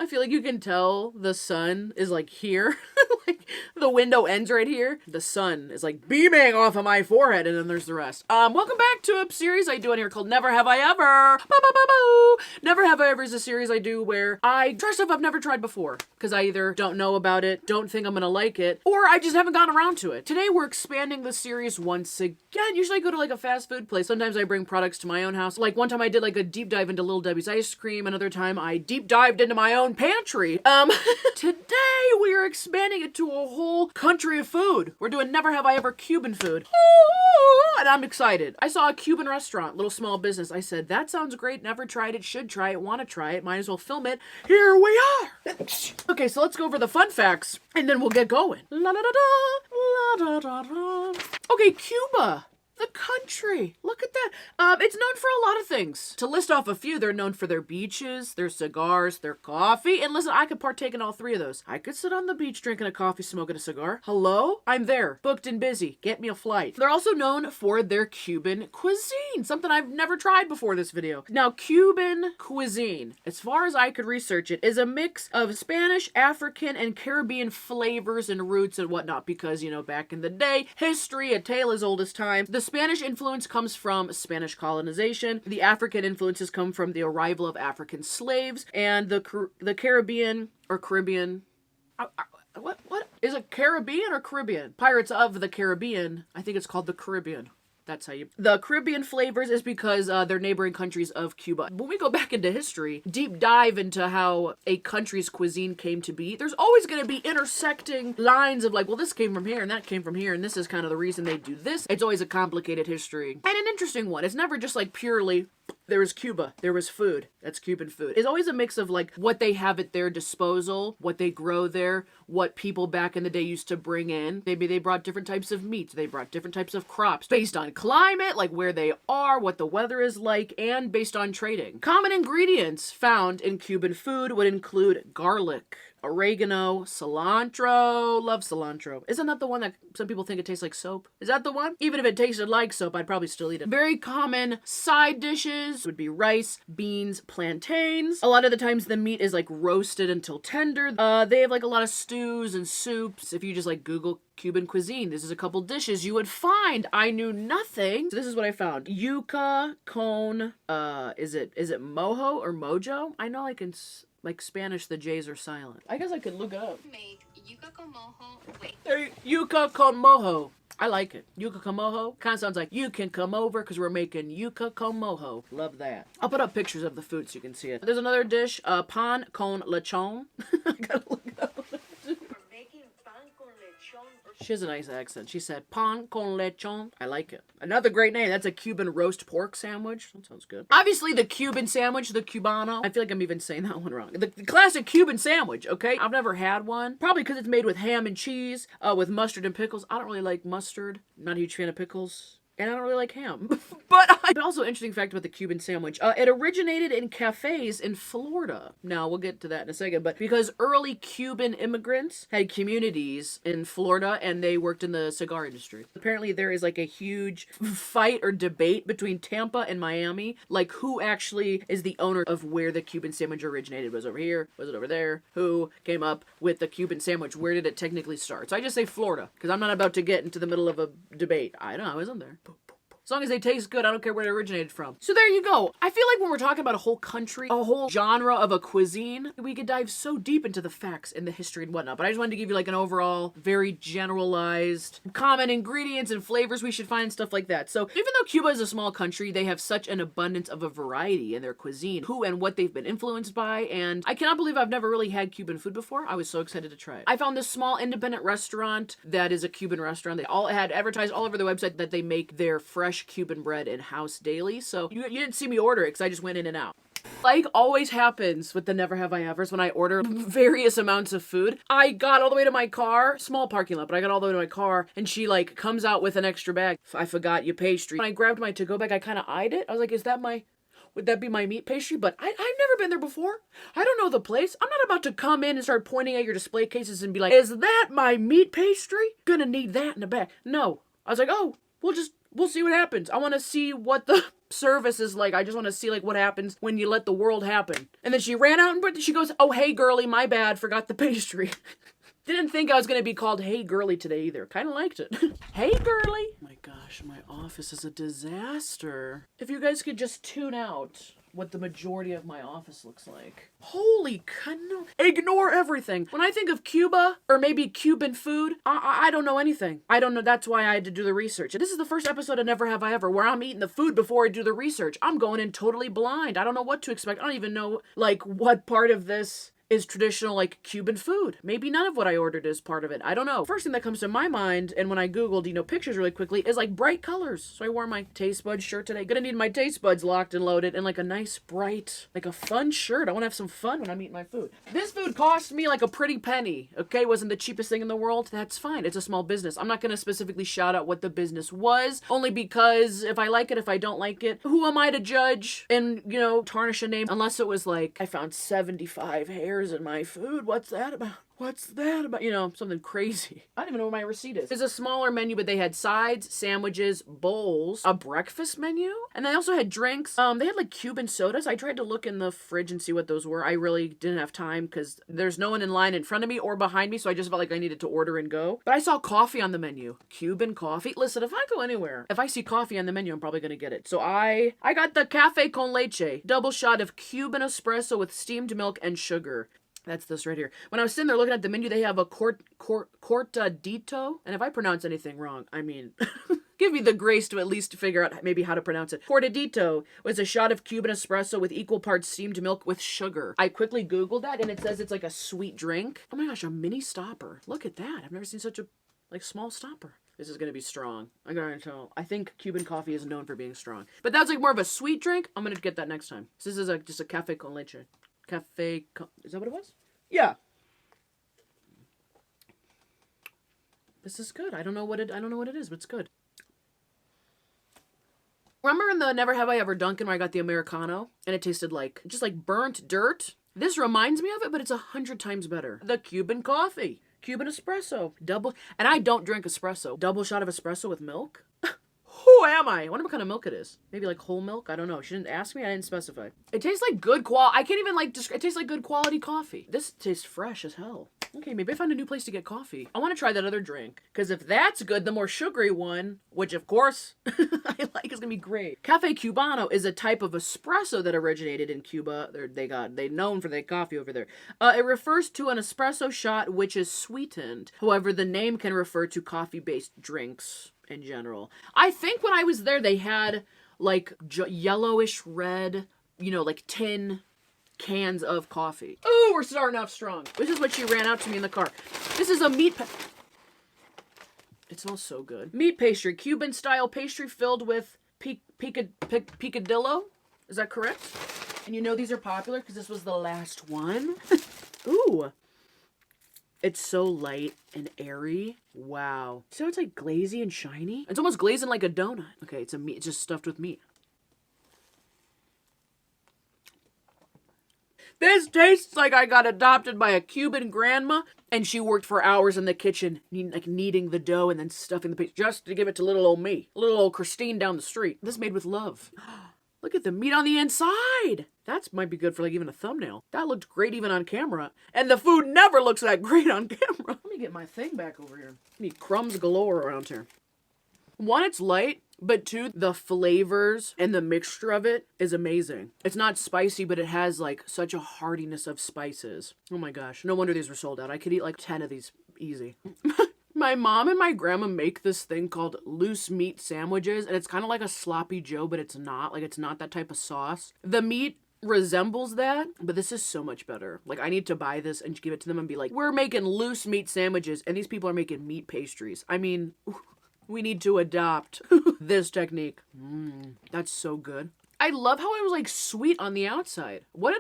feel like you can tell the sun is like here. Like the window ends right here. The sun is like beaming off of my forehead, and then there's the rest. Welcome back to a series I do on here called Never Have I Ever. Never Have I Ever is a series I do where I try stuff I've never tried before because I either don't know about it, don't think I'm gonna like it, or I just haven't gotten around to it. Today we're expanding the series once again. Usually I go to like a fast food place. Sometimes I bring products to my own house. Like one time I did like a deep dive into Little Debbie's ice cream. Another time I deep dived into my own pantry. Today we are expanding it to a whole country of food. We're doing Never Have I Ever Cuban food. And I'm excited. I saw a Cuban restaurant, little small business. I said, that sounds great. Never tried it, should try it, want to try it. Might as well film it. Here we are. Okay, so let's go over the fun facts and then we'll get going. La da da da, la da da da. Okay, Cuba. The country. Look at that. It's known for a lot of things. To list off a few, they're known for their beaches, their cigars, their coffee. And listen, I could partake in all three of those. I could sit on the beach drinking a coffee, smoking a cigar. Hello? I'm there. Booked and busy. Get me a flight. They're also known for their Cuban cuisine. Something I've never tried before this video. Now, Cuban cuisine, as far as I could research it, is a mix of Spanish, African, and Caribbean flavors and roots and whatnot. Because, you know, back in the day, history, a tale as old as time. The Spanish influence comes from Spanish colonization. The African influences come from the arrival of African slaves, and the Caribbean or Caribbean. What is it? Caribbean or Caribbean? Pirates of the Caribbean. I think it's called the Caribbean. That's how you... The Caribbean flavors is because they're neighboring countries of Cuba. When we go back into history, deep dive into how a country's cuisine came to be, there's always going to be intersecting lines of like, well, this came from here and that came from here and this is kind of the reason they do this. It's always a complicated history. And an interesting one. It's never just like purely... There was Cuba. There was food. That's Cuban food. It's always a mix of like what they have at their disposal, what they grow there, what people back in the day used to bring in. Maybe they brought different types of meat. They brought different types of crops based on climate, like where they are, what the weather is like, and based on trading. Common ingredients found in Cuban food would include garlic, oregano, cilantro. Love cilantro. Isn't that the one that some people think it tastes like soap? Is that the one? Even if it tasted like soap, I'd probably still eat it. Very common side dishes would be rice, beans, plantains. A lot of the times the meat is like roasted until tender. They have like a lot of stews and soups. If you just like Google Cuban cuisine, this is a couple dishes you would find. I knew nothing. So this is what I found. Yuca con, is it mojo or mojo? I know I can... Like Spanish, the J's are silent. I guess I could look it up. Make yuca con mojo. Wait. There, yuca con mojo. I like it. Yuca con mojo. Kind of sounds like you can come over because we're making yuca con mojo. Love that. I'll put up pictures of the food so you can see it. There's another dish, pan con lechon. I gotta look it up. She has a nice accent. She said, pan con lechon. I like it. Another great name. That's a Cuban roast pork sandwich. That sounds good. Obviously, the Cuban sandwich, the Cubano. I feel like I'm even saying that one wrong. The classic Cuban sandwich, okay? I've never had one. Probably because it's made with ham and cheese, with mustard and pickles. I don't really like mustard. Not a huge fan of pickles. And I don't really like ham. But also interesting fact about the Cuban sandwich. It originated in cafes in Florida. Now, we'll get to that in a second. But because early Cuban immigrants had communities in Florida and they worked in the cigar industry. Apparently, there is like a huge fight or debate between Tampa and Miami. Like, who actually is the owner of where the Cuban sandwich originated? Was it over here? Was it over there? Who came up with the Cuban sandwich? Where did it technically start? So I just say Florida, because I'm not about to get into the middle of a debate. I don't know. I wasn't there. As long as they taste good, I don't care where it originated from. So there you go. I feel like when we're talking about a whole country, a whole genre of a cuisine, we could dive so deep into the facts and the history and whatnot. But I just wanted to give you like an overall, very generalized, common ingredients and flavors we should find and stuff like that. So even though Cuba is a small country, they have such an abundance of a variety in their cuisine, who and what they've been influenced by. And I cannot believe I've never really had Cuban food before. I was so excited to try it. I found this small independent restaurant that is a Cuban restaurant. They all had advertised all over their website that they make their fresh Cuban bread in-house daily. So you didn't see me order it because I just went in and out. Like always happens with the Never Have I Evers when I order various amounts of food. I got all the way to my car, small parking lot, but I got all the way to my car and she like comes out with an extra bag. I forgot your pastry. When I grabbed my to-go bag, I kind of eyed it. I was like, would that be my meat pastry? But I've never been there before. I don't know the place. I'm not about to come in and start pointing at your display cases and be like, is that my meat pastry? Gonna need that in the back. No. I was like, oh, we'll just We'll see what happens. I want to see what the service is like. I just want to see like what happens when you let the world happen. And then she ran out and she goes, oh, hey, girly, my bad. Forgot the pastry. Didn't think I was going to be called Hey Girly today either. Kind of liked it. Hey Girly. My gosh, my office is a disaster. If you guys could just tune out what the majority of my office looks like. Holy cano. Ignore everything. When I think of Cuba or maybe Cuban food, I don't know anything. I don't know. That's why I had to do the research. This is the first episode of Never Have I Ever where I'm eating the food before I do the research. I'm going in totally blind. I don't know what to expect. I don't even know like what part of this is traditional, like, Cuban food. Maybe none of what I ordered is part of it. I don't know. First thing that comes to my mind, and when I Googled, pictures really quickly, is, like, bright colors. So I wore my Taste Buds shirt today. Gonna need my Taste Buds locked and loaded, and, like, a nice, bright, like, a fun shirt. I want to have some fun when I'm eating my food. This food cost me, like, a pretty penny, okay? Wasn't the cheapest thing in the world? That's fine. It's a small business. I'm not gonna specifically shout out what the business was, only because if I like it, if I don't like it, who am I to judge and, tarnish a name? Unless it was, like, I found 75 hairs in my food. What's that about? What's that about? Something crazy. I don't even know what my receipt is. It's a smaller menu, but they had sides, sandwiches, bowls, a breakfast menu, and they also had drinks. They had like Cuban sodas. I tried to look in the fridge and see what those were. I really didn't have time because there's no one in line in front of me or behind me, so I just felt like I needed to order and go. But I saw coffee on the menu. Cuban coffee. Listen, if I go anywhere, if I see coffee on the menu, I'm probably gonna get it. So I got the cafe con leche, double shot of Cuban espresso with steamed milk and sugar. That's this right here. When I was sitting there looking at the menu, they have a cortadito. And if I pronounce anything wrong, I mean, give me the grace to at least figure out maybe how to pronounce it. Cortadito was a shot of Cuban espresso with equal parts steamed milk with sugar. I quickly Googled that and it says it's like a sweet drink. Oh my gosh, a mini stopper. Look at that. I've never seen such a small stopper. This is going to be strong. I'm going to tell. I think Cuban coffee is known for being strong. But that's like more of a sweet drink. I'm going to get that next time. So this is just a cafe con leche. Is that what it was? Yeah. This is good. I don't know what it is, but it's good. Remember in the Never Have I Ever Dunkin' where I got the Americano and it tasted like just like burnt dirt? This reminds me of it, but it's 100 times better. The Cuban coffee. Cuban espresso. Double. And I don't drink espresso. Double shot of espresso with milk? Who am I? I wonder what kind of milk it is. Maybe like whole milk? I don't know. She didn't ask me. I didn't specify. It tastes like good quality. I can't even it tastes like good quality coffee. This tastes fresh as hell. Okay, maybe I found a new place to get coffee. I want to try that other drink. Because if that's good, the more sugary one, which of course I like, is going to be great. Cafe Cubano is a type of espresso that originated in Cuba. They're known for their coffee over there. It refers to an espresso shot which is sweetened. However, the name can refer to coffee-based drinks in general. I think when I was there, they had like yellowish red, like tin cans of coffee. Oh, we're starting off strong. This is what she ran out to me in the car. This is a meat it smells so good. Meat pastry, Cuban style pastry filled with picadillo. Is that correct? And these are popular because this was the last one. Ooh. It's so light and airy. Wow. So it's like glazy and shiny. It's almost glazing like a donut. Okay, it's just stuffed with meat. This tastes like I got adopted by a Cuban grandma and she worked for hours in the kitchen, kneading the dough and then stuffing the pastry just to give it to little old me. Little old Christine down the street. This is made with love. Look at the meat on the inside. That might be good for even a thumbnail. That looked great even on camera. And the food never looks that great on camera. Let me get my thing back over here. I need crumbs galore around here. One, it's light, but two, the flavors and the mixture of it is amazing. It's not spicy, but it has such a heartiness of spices. Oh my gosh. No wonder these were sold out. I could eat 10 of these easy. My mom and my grandma make this thing called loose meat sandwiches, and it's kind of like a sloppy joe, but it's not. It's not that type of sauce. The meat resembles that, but this is so much better. I need to buy this and give it to them and be like, we're making loose meat sandwiches, and these people are making meat pastries. I mean, we need to adopt this technique. That's so good. I love how it was sweet on the outside. What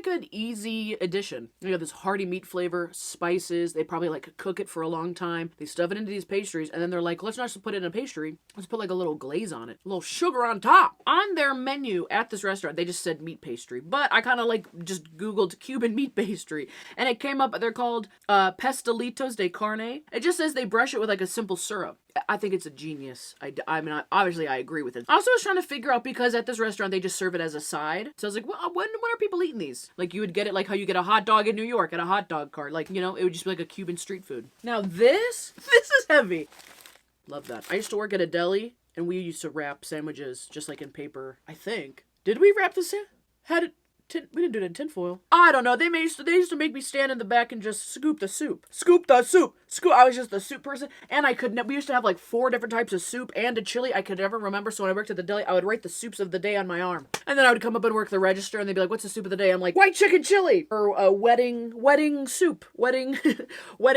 an easy addition. You have this hearty meat flavor, spices. They probably cook it for a long time. They stuff it into these pastries and then they're like, let's not just put it in a pastry. Let's put a little glaze on it. A little sugar on top. On their menu at this restaurant, they just said meat pastry. But I kind of just Googled Cuban meat pastry and it came up, they're called pastelitos de carne. It just says they brush it with a simple syrup. I think it's a genius. I mean, obviously I agree with it. I also was trying to figure out, because at this restaurant they just serve it as a side. So I was like, well, when are people eating these? Like, you would get it like how you get a hot dog in New York at a hot dog cart. Like, you know, it would just be like a Cuban street food. Now this is heavy. Love that. I used to work at a deli, and we used to wrap sandwiches just like in paper, I think. Did we wrap the we didn't do it in tinfoil. I don't know. They used to make me stand in the back and just scoop the soup. Scoop the soup. I was just the soup person. And we used to have like 4 different types of soup and a chili I could never remember. So when I worked at the deli, I would write the soups of the day on my arm. And then I would come up and work the register, and they'd be like, what's the soup of the day? I'm like, white chicken chili. Or wedding soup. Wedding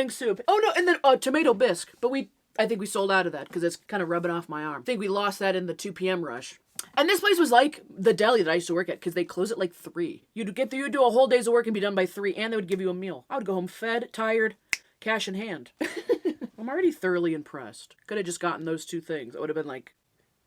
soup. Oh no, and then tomato bisque. But I think we sold out of that because it's kind of rubbing off my arm. I think we lost that in the 2 p.m. rush. And this place was like the deli that I used to work at, because they close at like 3. You'd do a whole day's of work and be done by 3, and they would give you a meal. I would go home fed, tired, cash in hand. I'm already thoroughly impressed. Could have just gotten those 2 things. I would have been like,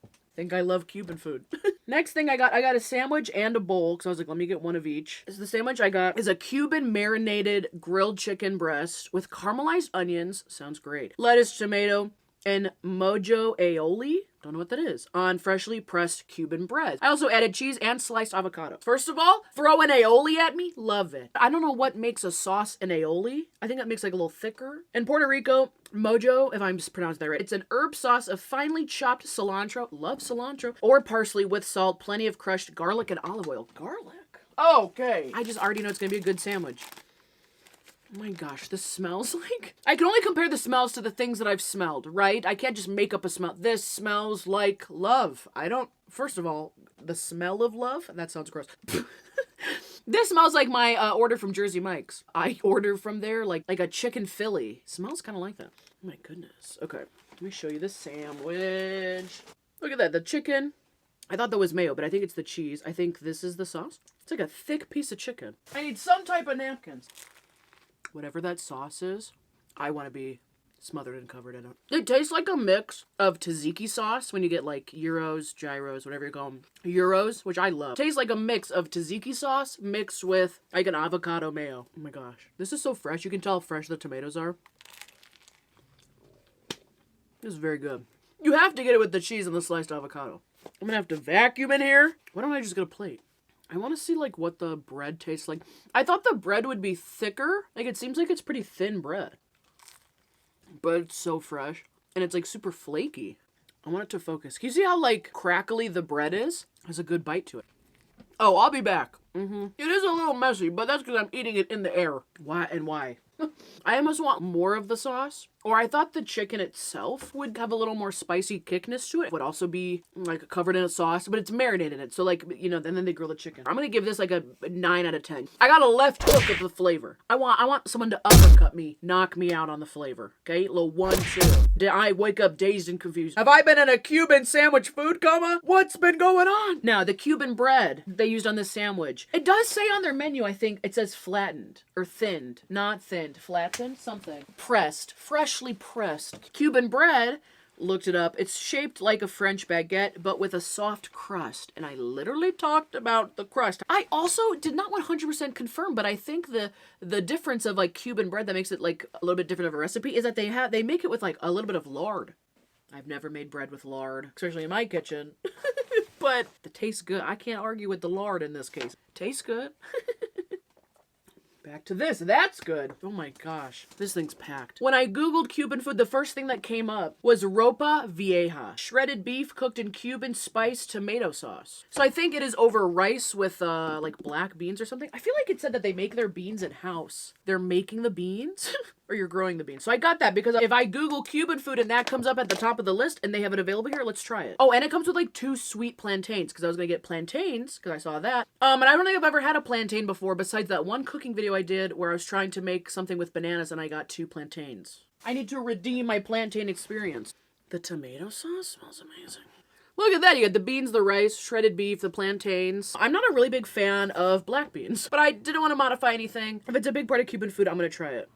I think I love Cuban food. Next thing I got a sandwich and a bowl, because I was like, let me get one of each. The sandwich I got is a Cuban marinated grilled chicken breast with caramelized onions. Sounds great. Lettuce, tomato, and mojo aioli, don't know what that is, on freshly pressed Cuban bread. I also added cheese and sliced avocado. First of all, throw an aioli at me, love it. I don't know what makes a sauce an aioli. I think that makes like a little thicker. In Puerto Rico, mojo, if I'm just pronouncing that right, it's an herb sauce of finely chopped cilantro, love cilantro, or parsley with salt, plenty of crushed garlic and olive oil. Garlic? Okay. I just already know it's gonna be a good sandwich. Oh my gosh, this smells like... I can only compare the smells to the things that I've smelled, right? I can't just make up a smell. This smells like love. First of all, the smell of love? That sounds gross. This smells like my order from Jersey Mike's. I order from there like a chicken Philly. Smells kind of like that. Oh my goodness. Okay, let me show you the sandwich. Look at that, the chicken. I thought that was mayo, but I think it's the cheese. I think this is the sauce. It's like a thick piece of chicken. I need some type of napkins. Whatever that sauce is, I want to be smothered and covered in it. It tastes like a mix of tzatziki sauce when you get like gyros, whatever you call them. Gyros, which I love. Tastes like a mix of tzatziki sauce mixed with like an avocado mayo. Oh my gosh. This is so fresh. You can tell how fresh the tomatoes are. This is very good. You have to get it with the cheese and the sliced avocado. I'm gonna have to vacuum in here. Why don't I just get a plate? I want to see, like, what the bread tastes like. I thought the bread would be thicker. Like, it seems like it's pretty thin bread. But it's so fresh. And it's, like, super flaky. I want it to focus. Can you see how, like, crackly the bread is? There's a good bite to it. Oh, I'll be back. It is a little messy, but that's because I'm eating it in the air. Why and why? I almost want more of the sauce. Or I thought the chicken itself would have a little more spicy kickness to it. It would also be like covered in a sauce, but it's marinated in it. So like, you know, and then they grill the chicken. I'm going to give this like a 9 out of 10. I got a left hook of the flavor. I want someone to uppercut me, knock me out on the flavor. Okay? Little 1-2. Did I wake up dazed and confused? Have I been in a Cuban sandwich food coma? What's been going on? Now, the Cuban bread they used on this sandwich. It does say on their menu, I think, it says flattened or thinned. Not thinned. Flattened? Something. Pressed. Freshly pressed. Cuban bread, looked it up, it's shaped like a French baguette, but with a soft crust. And I literally talked about the crust. I also did not 100% confirm, but I think the difference of like Cuban bread that makes it like a little bit different of a recipe is that they make it with like a little bit of lard. I've never made bread with lard, especially in my kitchen. But it tastes good. I can't argue with the lard in this case. Tastes good. Back to this. That's good. Oh my gosh. This thing's packed. When I Googled Cuban food, the first thing that came up was ropa vieja. Shredded beef cooked in Cuban spiced tomato sauce. So I think it is over rice with like black beans or something. I feel like it said that they make their beans in house. They're making the beans? Or you're growing the beans. So I got that because if I Google Cuban food and that comes up at the top of the list and they have it available here, let's try it. Oh, and it comes with like 2 sweet plantains because I was going to get plantains because I saw that. And I don't think I've ever had a plantain before besides that one cooking video I did where I was trying to make something with bananas and I got 2 plantains. I need to redeem my plantain experience. The tomato sauce smells amazing. Look at that. You got the beans, the rice, shredded beef, the plantains. I'm not a really big fan of black beans, but I didn't want to modify anything. If it's a big part of Cuban food, I'm going to try it.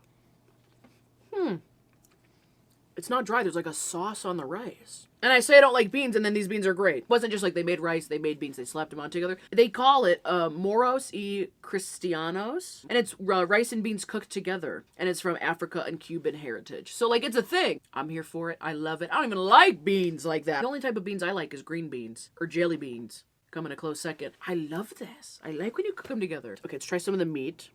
It's not dry. There's like a sauce on the rice. And I say I don't like beans, and then these beans are great. It wasn't just like they made rice, they made beans, they slapped them on together. They call it moros y cristianos, and it's rice and beans cooked together, and it's from Africa and Cuban heritage. So like it's a thing. I'm here for it. I love it. I don't even like beans like that. The only type of beans I like is green beans or jelly beans. Come in a close second. I love this. I like when you cook them together. Okay, let's try some of the meat.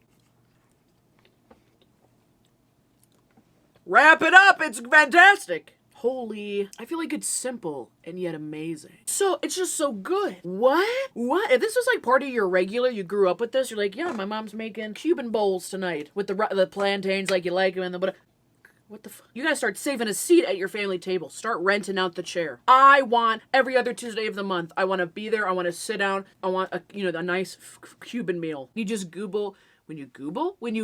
Wrap it up. It's fantastic. Holy, I feel like it's simple and yet amazing. So, it's just so good. What? If this was like part of your regular, you grew up with this, you're like, yeah, my mom's making Cuban bowls tonight with the plantains like you like them and the what the fuck? You gotta start saving a seat at your family table. Start renting out the chair. I want every other Tuesday of the month. I want to be there. I want to sit down. I want a nice Cuban meal. You just Google. When you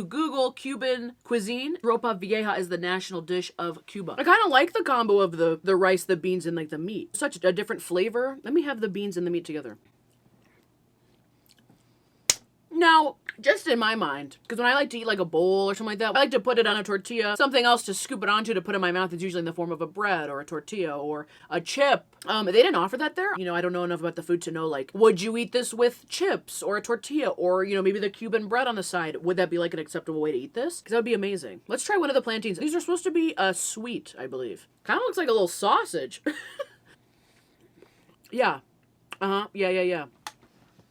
Google Cuban cuisine, ropa vieja is the national dish of Cuba. I kind of like the combo of the rice, the beans, and like the meat. Such a different flavor. Let me have the beans and the meat together. Now, just in my mind, because when I like to eat like a bowl or something like that, I like to put it on a tortilla, something else to scoop it onto to put in my mouth is usually in the form of a bread or a tortilla or a chip. They didn't offer that there. I don't know enough about the food to know, like, would you eat this with chips or a tortilla or, maybe the Cuban bread on the side? Would that be like an acceptable way to eat this? Because that would be amazing. Let's try one of the plantains. These are supposed to be sweet, I believe. Kind of looks like a little sausage. Yeah. Yeah.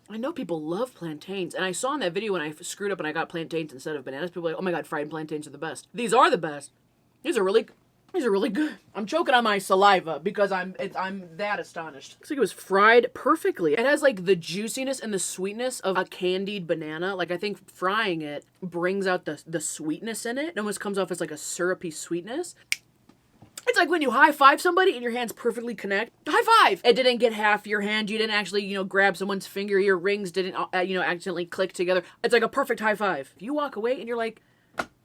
I know people love plantains, and I saw in that video when I screwed up and I got plantains instead of bananas, people were like, oh my god, fried plantains are the best. These are the best. These are really good. I'm choking on my saliva because I'm that astonished. Looks like it was fried perfectly. It has like the juiciness and the sweetness of a candied banana. Like I think frying it brings out the sweetness in it. It almost comes off as like a syrupy sweetness. It's like when you high-five somebody and your hands perfectly connect. High five! It didn't get half your hand. You didn't actually, grab someone's finger. Your rings didn't, accidentally click together. It's like a perfect high five. If you walk away and you're like,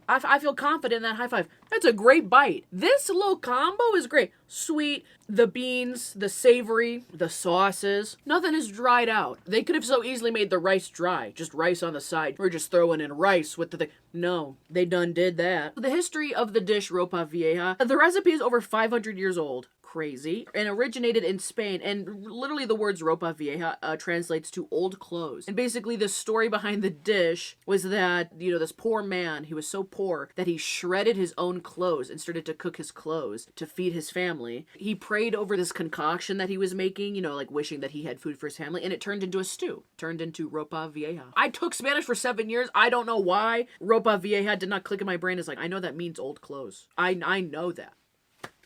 I feel confident in that high five. That's a great bite. This little combo is great. Sweet, the beans, the savory, the sauces. Nothing is dried out. They could have so easily made the rice dry. Just rice on the side. We're just throwing in rice with the thing. No, they done did that. The history of the dish ropa vieja. The recipe is over 500 years old. Crazy, and originated in Spain, and literally the words ropa vieja translates to old clothes. And basically the story behind the dish was that, this poor man, he was so poor that he shredded his own clothes and started to cook his clothes to feed his family. He prayed over this concoction that he was making, like wishing that he had food for his family, and it turned into a stew. Turned into ropa vieja. I took Spanish for 7 years. I don't know why. Ropa vieja did not click in my brain. It's like, I know that means old clothes. I know that.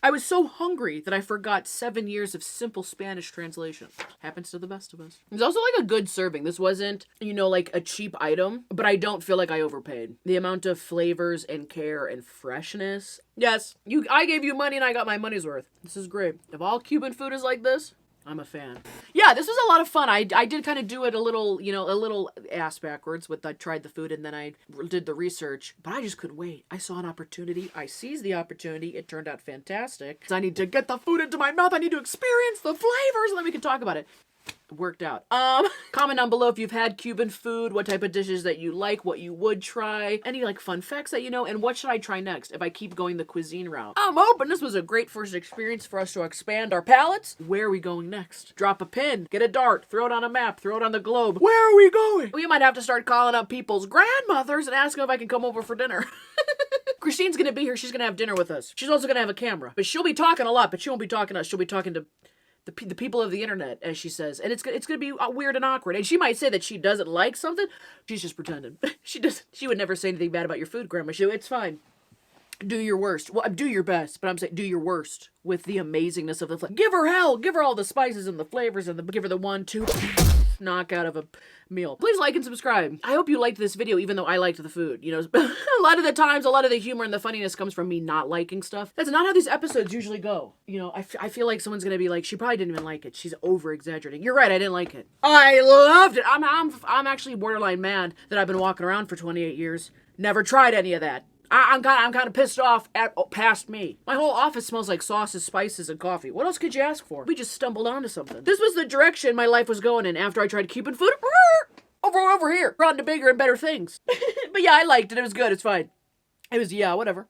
I was so hungry that I forgot 7 years of simple Spanish translation. Happens to the best of us. It's also like a good serving. This wasn't, like a cheap item, but I don't feel like I overpaid. The amount of flavors and care and freshness. Yes, I gave you money and I got my money's worth. This is great. If all Cuban food is like this, I'm a fan. Yeah, this was a lot of fun. I did kind of do it a little ass backwards with I tried the food and then I did the research, but I just couldn't wait. I saw an opportunity. I seized the opportunity. It turned out fantastic. I need to get the food into my mouth. I need to experience the flavors and then we can talk about it. Worked out. Comment down below if you've had Cuban food, what type of dishes that you like, what you would try, any fun facts that you know, and what should I try next if I keep going the cuisine route. I'm hoping this was a great first experience for us to expand our palates. Where are we going next? Drop a pin, get a dart, throw it on a map, throw it on the globe. Where are we going? We might have to start calling up people's grandmothers and ask them if I can come over for dinner. Christine's gonna be here. She's gonna have dinner with us. She's also gonna have a camera, but she'll be talking a lot, but she won't be talking to us. She'll be talking to the people of the internet, as she says, and it's gonna be weird and awkward. And she might say that she doesn't like something. She's just pretending. She would never say anything bad about your food, Grandma. It's fine. Do your worst. Well, do your best, but I'm saying do your worst with the amazingness of the flavor. Give her hell. Give her all the spices and the flavors and give her the 1-2 knockout of a meal. Please like and subscribe. I hope you liked this video, even though I liked the food. A lot of the times, a lot of the humor and the funniness comes from me not liking stuff. That's not how these episodes usually go. I feel like someone's gonna be like, she probably didn't even like it. She's over exaggerating. You're right, I didn't like it. I loved it. I'm actually borderline mad that I've been walking around for 28 years. Never tried any of that. I'm kind of pissed off past me. My whole office smells like sauces, spices, and coffee. What else could you ask for? We just stumbled onto something. This was the direction my life was going in after I tried Cuban food. Over here. We're on to bigger and better things. But yeah, I liked it. It was good. It's fine. It was, yeah, whatever.